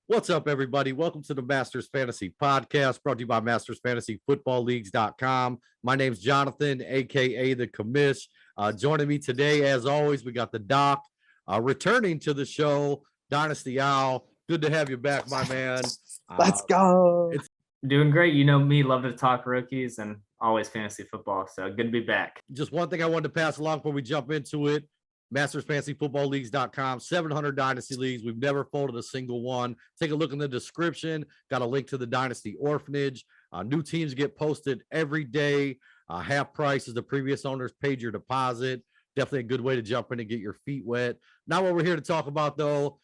What's up, everybody? Welcome to the Masters Fantasy Podcast, brought to you by MastersFantasyFootballLeagues.com. My name's Jonathan, a.k.a. The Commish. Joining me today, as always, we got the Doc. Returning to the show, Dynasty Owl. Good to have you back, my man. Let's go. It's doing great. You know me, love to talk rookies and always fantasy football. So good to be back. Just one thing I wanted to pass along before we jump into it. MastersFantasyFootballLeagues.com, 700 Dynasty Leagues. We've never folded a single one. Take a look in the description. Got a link to the Dynasty Orphanage. New teams get posted every day. Half price is the previous owners paid your deposit. Definitely a good way to jump in and get your feet wet. Not what we're here to talk about, though.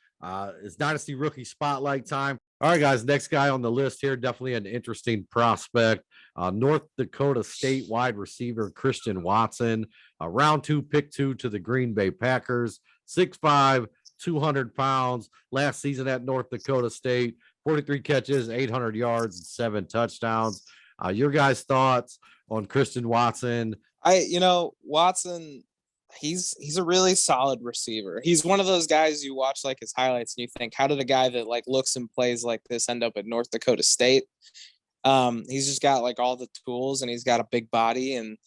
It's Dynasty Rookie Spotlight time. All right, guys, next guy on the list here, definitely an interesting prospect. North Dakota State wide receiver Christian Watson, round 2, pick 2 to the Green Bay Packers, 6'5", 200 pounds. Last season at North Dakota State, 43 catches, 800 yards, and 7 touchdowns. Your guys' thoughts on Christian Watson? Watson, he's a really solid receiver. He's one of those guys you watch like his highlights and you think, how did a guy that like looks and plays like this end up at North Dakota State? He's just got like all the tools and he's got a big body. And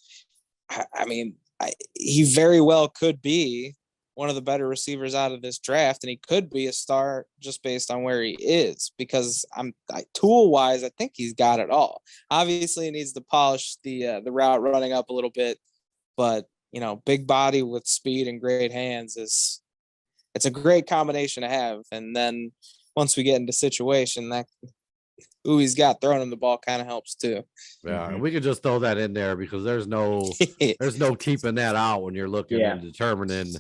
he very well could be one of the better receivers out of this draft. And he could be a star just based on where he is, because tool wise, I think he's got it all. Obviously he needs to polish the route running up a little bit, but big body with speed and great hands it's a great combination to have. And then once we get into situation that he's got throwing him the ball kind of helps too. Yeah, we could just throw that in there because there's no keeping that out when you're looking and determining,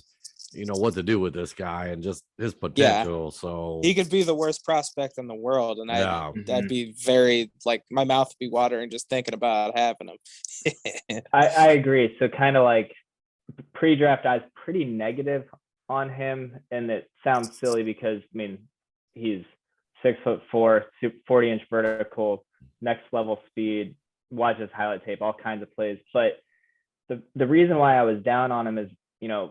what to do with this guy and just his potential. Yeah. So he could be the worst prospect in the world, and I'd be very like my mouth would be watering just thinking about having him. I agree. So kind of like pre-draft, I was pretty negative on him, and it sounds silly because he's 6'4", 40-inch vertical, next level speed. Watch his highlight tape, all kinds of plays. But the reason why I was down on him is,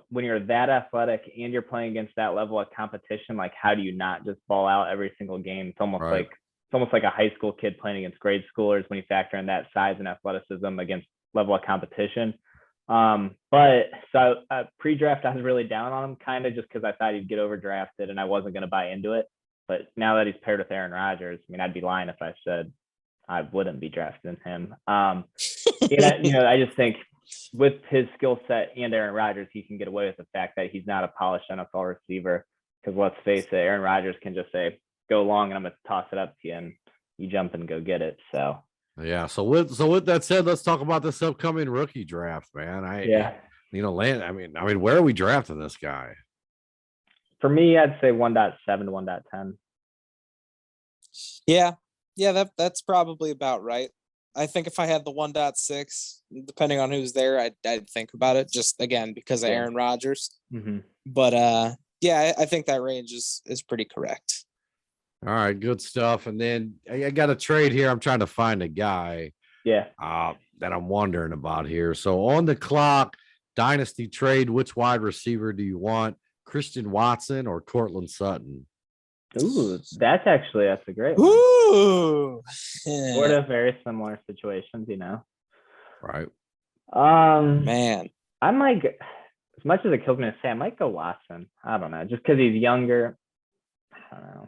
when you're that athletic and you're playing against that level of competition, like how do you not just ball out every single game? It's almost like a high school kid playing against grade schoolers when you factor in that size and athleticism against level of competition. But so pre-draft, I was really down on him kind of just because I thought he'd get overdrafted and I wasn't going to buy into it. But now that he's paired with Aaron Rodgers, I'd be lying if I said I wouldn't be drafting him. I just think with his skill set and Aaron Rodgers, he can get away with the fact that he's not a polished NFL receiver. Because let's face it, Aaron Rodgers can just say, go long and I'm going to toss it up to you and you jump and go get it. So, yeah. So with that said, let's talk about this upcoming rookie draft, man. Where are we drafting this guy? For me, I'd say 1.7 to 1.10. Yeah, that's probably about right. I think if I had the 1.6, depending on who's there, I'd think about it just again because of Aaron Rodgers. Mm-hmm. But I think that range is pretty correct. All right, good stuff. And then I got a trade here. I'm trying to find a guy. Yeah. That I'm wondering about here. So on the clock, Dynasty trade. Which wide receiver do you want? Christian Watson or Cortland Sutton? Ooh, that's a great one. Ooh. Sort of very similar situations, Right. Man. I might, as much as it kills me to say, I might go Watson. I don't know, just because he's younger. I don't know.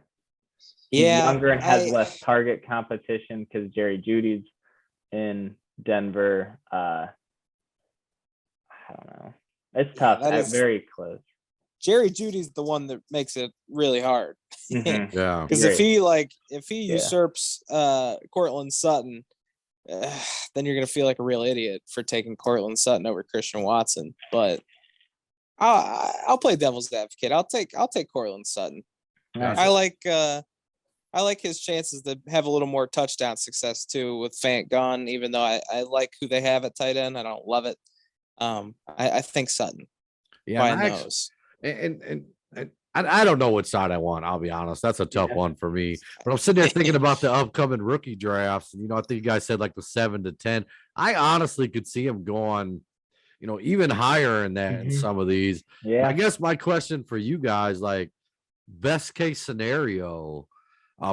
He's younger and has less target competition because Jerry Jeudy's in Denver. I don't know. It's tough. It's very close. Jerry Jeudy's the one that makes it really hard. Mm-hmm. Yeah. Because if he usurps Cortland Sutton, then you're gonna feel like a real idiot for taking Cortland Sutton over Christian Watson. But I'll play devil's advocate. I'll take Cortland Sutton. Nice. I like his chances to have a little more touchdown success too with Fant gone. Even though I like who they have at tight end, I don't love it. I think Sutton. Yeah, and I don't know which side I want. I'll be honest. That's a tough one for me. But I'm sitting there thinking about the upcoming rookie drafts. And, I think you guys said like the 7 to 10. I honestly could see him going, even higher in that in some of these. Yeah. I guess my question for you guys, like best case scenario,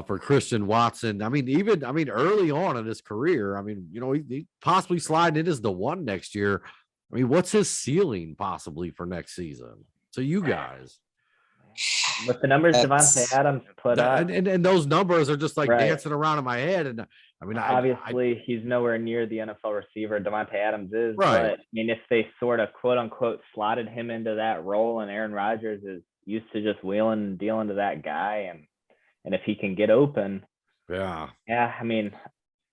for Christian Watson. I mean, early on in his career, I mean, he possibly sliding in as the one next year. I mean, what's his ceiling possibly for next season? So you guys, with the numbers Devontae That's- Adams put up, and those numbers are just like Right. dancing around in my head. And I mean, obviously he's nowhere near the NFL receiver Devontae Adams is. Right. But I mean, if they sort of quote unquote slotted him into that role, and Aaron Rodgers is used to just wheeling and dealing to that guy, and if he can get open, yeah. I mean,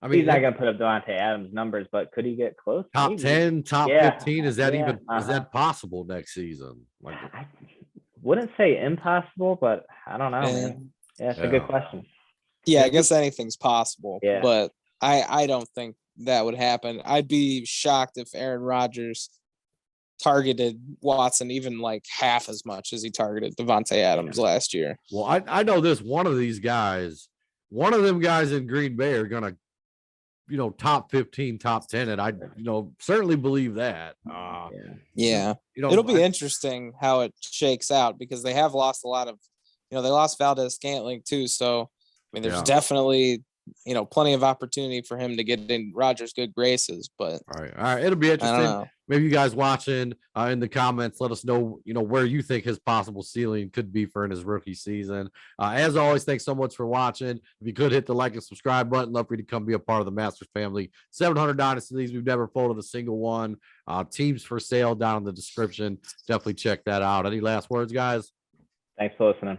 I mean, he's not going to put up Devontae Adams numbers, but could he get close? top Maybe. 10, top Yeah, 15. Is that yeah, even, is uh-huh. that possible next season? Like, I wouldn't say impossible, but I don't know, man. Yeah, it's a good Yeah. question. Yeah, I guess anything's possible. Yeah. But I don't think that would happen. I'd be shocked if Aaron Rodgers targeted Watson even like half as much as he targeted Devontae Adams last year. well, I know this, one of these guys, one of them guys in Green Bay are going to, top 15, top 10. And I, certainly believe that. Yeah. You know, It'll be interesting how it shakes out because they have lost a lot of, they lost Valdez Scantling too. So, I mean, there's Yeah. definitely, plenty of opportunity for him to get in Rodgers' good graces, but All right. It'll be I don't interesting. know. Maybe you guys watching in the comments, let us know, where you think his possible ceiling could be for in his rookie season. As always, thanks so much for watching. If you could hit the like and subscribe button, love for you to come be a part of the Masters family. 700 Dynasty Leagues. We've never folded a single one. Teams for sale down in the description. Definitely check that out. Any last words, guys? Thanks for listening.